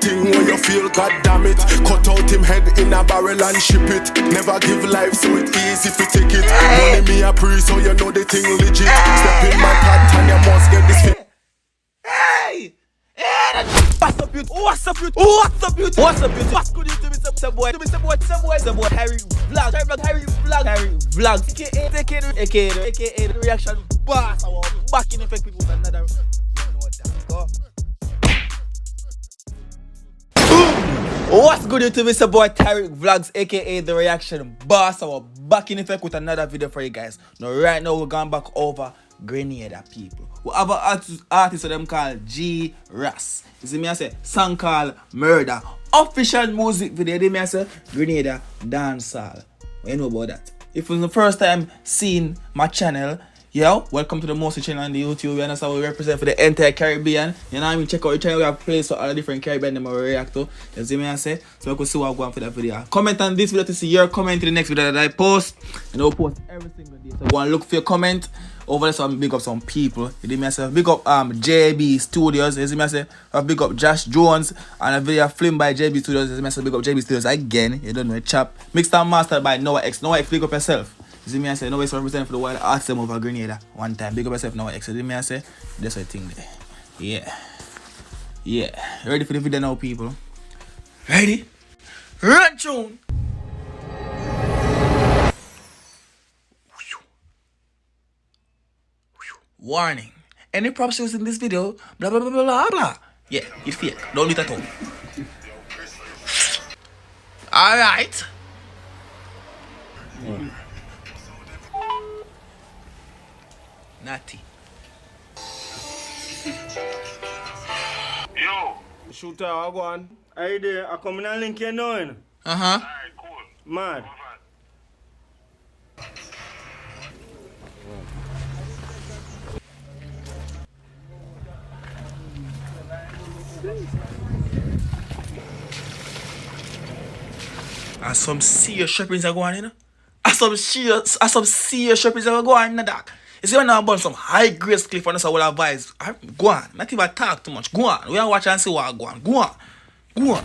Thing where you feel, god damn it. Cut out him head in a barrel and ship it. Never give life so it easy to take it. Money me a pre so you know the thing legit. Step in my path and you must get this fit. Hey! What's up, you? What's up, you? What's up, you? What's up, you? What's good, you? To Mr. Boy. To Mr. Boy. Some boy. Harry Vlog. Harry Vlog. AKA the reaction boss. I want back in effect with another. You know that. Go. What's good, YouTube? It's your boy Tariq Vlogs, aka the reaction boss. We're back in effect with another video for you guys. Now, right now, we're going back over Grenada, people. We have an artist of them called G Ras. You see me, I say song called Murder. Official music video, they may say Grenada Dancehall. What you know about that? If it's the first time seeing my channel, yo, welcome to the most channel on the YouTube. You understand what we represent for the entire Caribbean. You know what I mean? Check out the channel. We have plays for all the different Caribbean that we react to. You see me I say? So we can see what I'm going for that video. Comment on this video to see your comment to the next video that I post. And I'll post every single day. So go and look for your comment. Over there, so I'm big up some people. You see me I say? Big up JB Studios. You see me I say? I big up Josh Jones. And a video filmed by JB Studios. You see me I say? Big up JB Studios again. You don't know, chap. Mixed and mastered by Noah X. Noah X, big up yourself. You see me I say, nobody's representing for the wild arts them over Grenada. One time, big up yourself now, X. You see me I say, that's what I think there. Yeah. Ready for the video now, people? Ready? Run tune! Warning. Any props used in this video, blah blah blah blah blah. Yeah, it's fake. Don't do it at all. Alright. Natty. Yo. Shooter, I go on. Are you there? I come in and link you now. Alright, cool. Mad. And some serious shoppings are going on, you know? And some serious shoppings are going on in the dark. You see when I burn some high grade cliff on us all our vibes. Go on. Not even talk too much. Go on. We are watch and see what go on. Go on. Go on.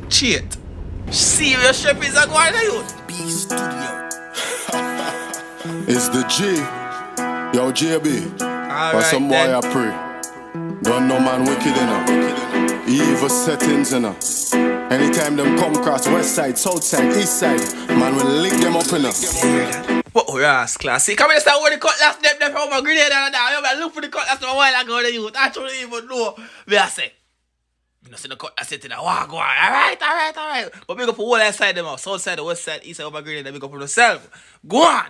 Cheat. Serious shoppings are going on, you. B Studio. It's the G. Yo, JB. Alright, some boy then. I pray. Don't know man wicked enough. Evil settings enough. Anytime them come across west side, south side, east side, man will link them up enough. What Ras classic? Come here, start where the cutlass them from over Grenada and that. I look for the cutlass from a while ago. The youth. I don't even know. Where I say, you know, see the cutlass sitting there. Wow, go on. Alright. But we go for all that side them out. South side, the west side, east side over Grenada. We go for themselves. Go on.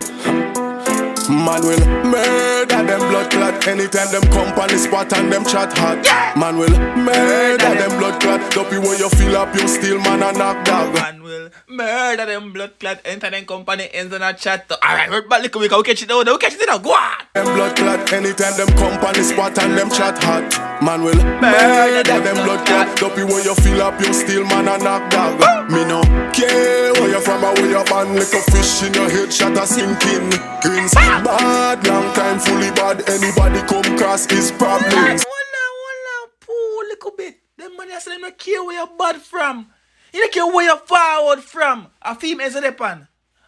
Man will murder them blood clot. Anytime them come on the spot and them chat hot. Yeah. Man will murder them blood clot. Dopey when you feel up, you steal man and knock dog. Man will murder them blood clot. Enter them company ends on a chat. Alright, but look, we can catch it now. We catch it now. Go on. Them blood clot. Anytime them come on the spot and them chat hot. Man will murder them blood clot. Dopey when you feel up, you steal man and knock dog. Me no care where you from or where you ban. Like a fish in your head, shot a sinking. Greens bad, long time fully bad. Anybody come cross is problems. Hold on, pull a little bit. Them money I say them not care where you're bad from. You don't care where you're forward from. A female is a depan.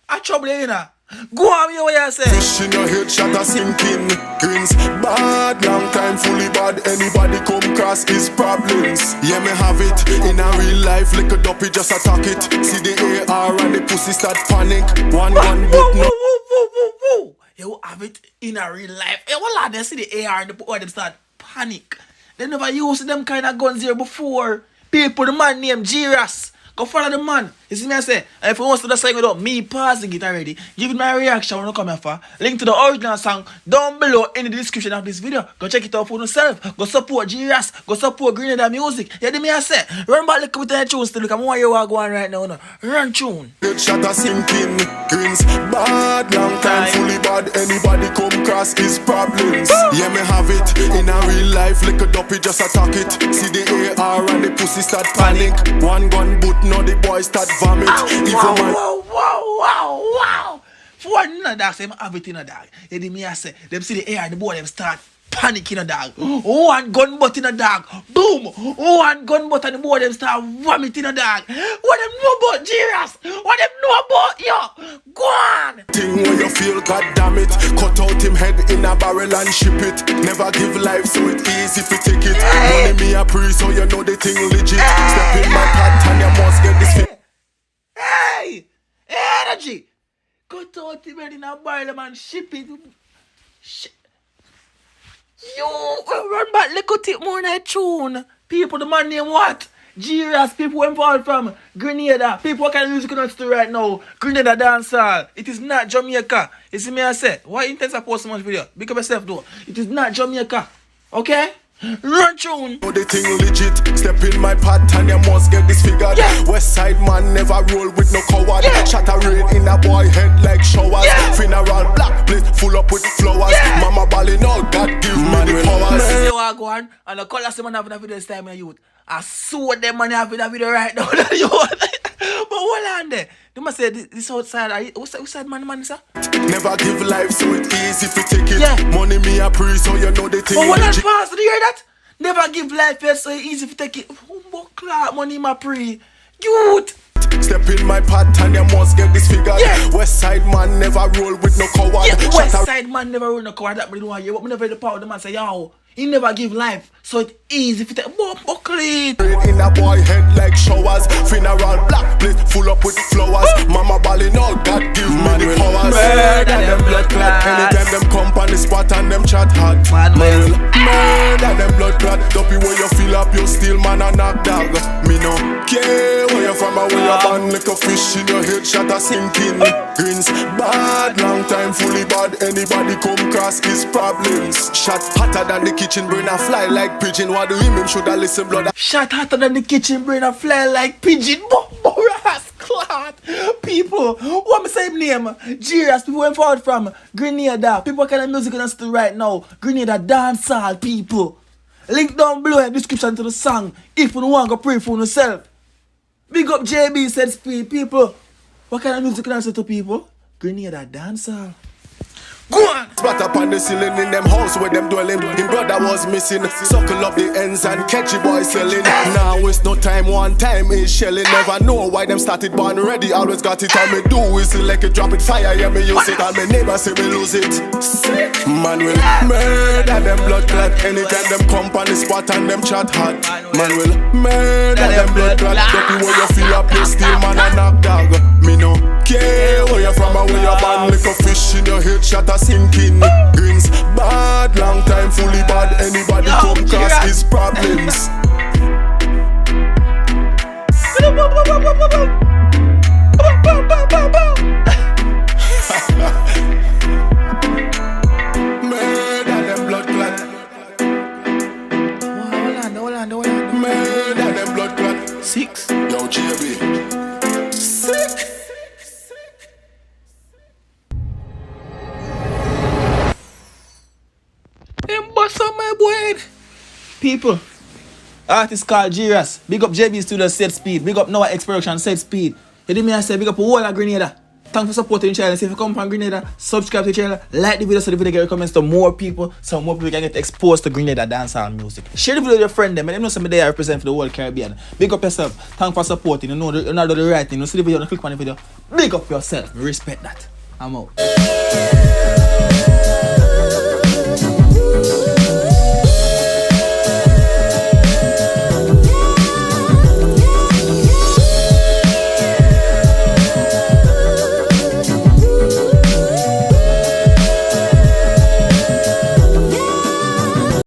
A trouble you know. Go on with what you say. Fish in your head, shot a sinking. Greens bad, long time fully bad. Anybody come cross is problems. Yeah, me have it in a real life. Lick a dopey, just attack it. See the AR and the pussy start panic. One gun, but no. You have it in a real life. Hey, what they see the AR and them start panic. They never used them kind of guns here before. People, the man named G Ras. Go follow the man. You see me I say? And if you want to the song without me pausing it already, give it my reaction when you come here for. Link to the original song down below in the description of this video. Go check it out for yourself. Go support G Ras. Go support Grenada music. You hear me I say? Run back look with the tunes to look at what you are going right now. No. Run tune. Shot a sinking. Greens bad, long time fully bad. Anybody come cross is problems. Yeah, me have it in a real life. Lick a dopey, just attack it. See the AR and the pussy start panic. One gun boot, now the boy start vomit. Wow. phone in a dog, say, I have it in a dog. You hear me, I say, them see the air, the boy, them start panicking a dog. One gun butt in a dog. Boom. One gun butt and the boy, them start vomiting a dog. What them know about Jesus? What them know about you? Go on. Thing when you feel, God damn it. Cut out him head in a barrel and ship it. Never give life so it easy to take it. Money me a pre so you know the thing legit. Step in my path and you must get this. Hey! Energy! Cut out him head in a barrel and ship it. You run back little tip more than a tune. People, the man name what? Jesus, people involved from Grenada. People, what kind of music you do right now? Grenada dancehall. It is not Jamaica. You see me I say? Why intends to post so much video? Pick up yourself though. It is not Jamaica. Okay? Run tune. Know the thing legit. Step in my path and you must get this figured. Yeah. West side man never roll with no coward. Yeah. Shatter rain in a boy head like showers. Yeah. Funeral black plate full up with flowers. Yeah. Mama balling out, God give me the powers. Say what go on, and the colors them have in a video this time in the youth. I saw them man have in a video right now. But hold on there. They must say this outside. What's side man sir? Never give life so it easy to take it. Yeah. Money me a pre so you know the thing But hold on legit. pause, did you hear that? Never give life yet so easy to take it. Clock money my pre. Youth. Step in my path and you must get this figured. Yeah. West side man never roll with no coward. Yeah, West Shatter side man never run a car. That me don't want to hear. But me never the power. The man say, yo, he never give life, so it's easy to take. Buckle it. rain in a boy head like showers. Funeral black plate full up with flowers. Mama balling out, God give me the powers. Murder them blood clot. Anytime them come on the spot and them chat hot. Man. Murder them blood clot. Dopey where you fill up your steel man and knock dog. Me no care where you from or where you born. Like a fish in your head shot a sinking. Greens bad, long time fully bad. Anybody come cross his problems. Shot hotter than the kitchen burner, fly like pigeon. What do him shoulda listen blood? Shot hotter than the kitchen brain and fly like pigeon. Boras clot. People, what me say him name? Jesus, people went forward from Grenada. People what kind of music you still right now? Grenada dancehall people. Link down below in the description to the song. If you want to pray for yourself. Big up JB said speed. People, what kind of music you listen to people? Grenada dancehall. Go on! Splat up on the ceiling in them house where them dwelling. Him brother was missing. Suckle up the ends and catchy boy selling. Now waste no time, one time is shelling. Never know why them started born ready. Always got it. All me do is select it, drop it, fire, yeah, me use it. All me neighbors say me lose it. Man will murder them blood clot. Anytime them come on the spot and them chat hot. Man will murder them blood clot. Dopey where you feel up, you steal man and knock dog. Me no care where you from or where you born. Like a fish in your head, shot a sinking. Greens bad, long time fully bad. Anybody come cross his problems. Murder them blood clot. Hold on. Murder them blood clot. 6. Yo, JB. Sick. Them bust on my boy. People, artist called Jiras. Big up JB Studio Set Speed. Big up Noah X Production Set Speed. You hear me I say big up all of Grenada. Thanks for supporting the channel. So if you come from Grenada, subscribe to the channel, like the video so the video get recommends to more people, so more people can get exposed to Grenada dancehall music. Share the video with your friend them and let them know some day I represent for the whole Caribbean. Big up yourself. Thanks for supporting. You know you're not doing the right thing. You see the video, you click on the video. Big up yourself. Respect that. I'm out.